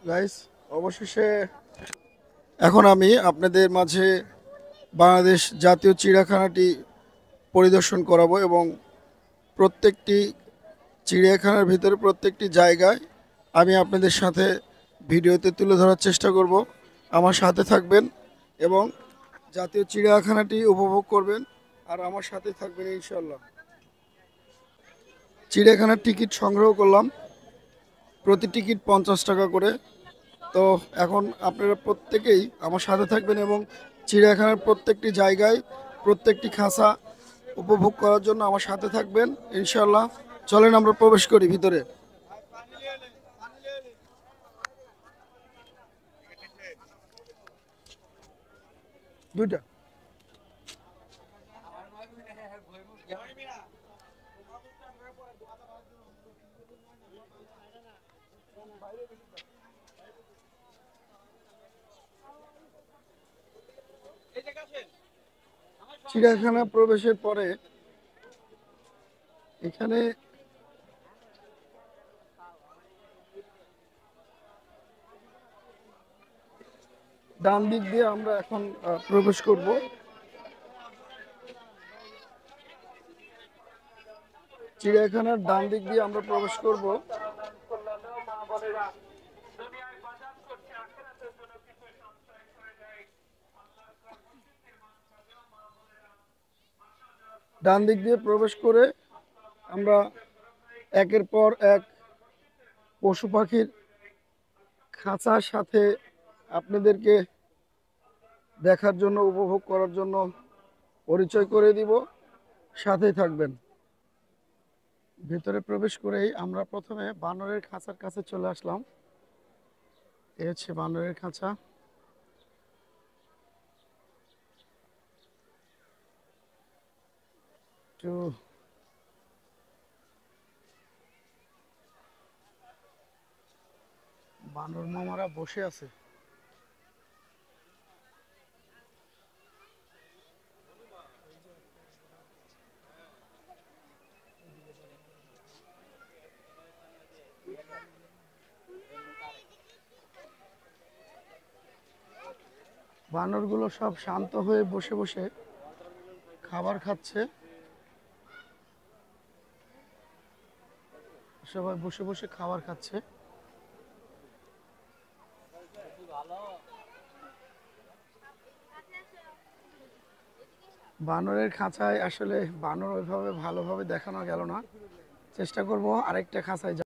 Guys, অবশেষে এখন আমি আপনাদের মাঝে বাংলাদেশ জাতীয় চিড়িয়াখানাটি পরিদর্শন করাবো এবং প্রত্যেকটি চিড়িয়াখানার ভিতরে প্রত্যেকটি জায়গায় আমি আপনাদের সাথে ভিডিওতে তুলে ধরার চেষ্টা করব। আমার সাথে থাকবেন এবং জাতীয় চিড়িয়াখানাটি উপভোগ করবেন আর আমার সাথে থাকবেন ইনশাল্লাহ। চিড়িয়াখানার টিকিট সংগ্রহ করলাম, প্রতি টিকিট 50 টাকা করে। তো এখন আপনারা প্রত্যেকেই আমার সাথে থাকবেন এবং চিড়িয়াখানার প্রত্যেকটি জায়গায় প্রত্যেকটি খাঁচা উপভোগ করার জন্য আমার সাথে থাকবেন ইনশাল্লাহ। চলেন আমরা প্রবেশ করি ভিতরে। দুইটা চিড়িয়াখানা প্রবেশের পরে এখানে ডান দিক দিয়ে আমরা এখন প্রবেশ করব। চিড়িয়াখানার ডান দিক দিয়ে আমরা প্রবেশ করব। ডান দিক দিয়ে প্রবেশ করে আমরা একের পর এক পশু পাখির খাঁচার সাথে আপনাদেরকে দেখার জন্য, উপভোগ করার জন্য পরিচয় করে দিব। সাথেই থাকবেন। ভিতরে প্রবেশ করেই আমরা প্রথমে বানরের খাঁচার কাছে চলে আসলাম। এ হচ্ছে বানরের খাঁচা। একটু বানর মামারা বসে আছে। বানরগুলো সব শান্ত হয়ে বসে বসে খাবার খাচ্ছে। সবাই বসে বসে খাবার খাচ্ছে। বানরের খাঁচায় আসলে বানর ওইভাবে ভালোভাবে দেখানো গেল না। চেষ্টা করব আরেকটা খাঁচায়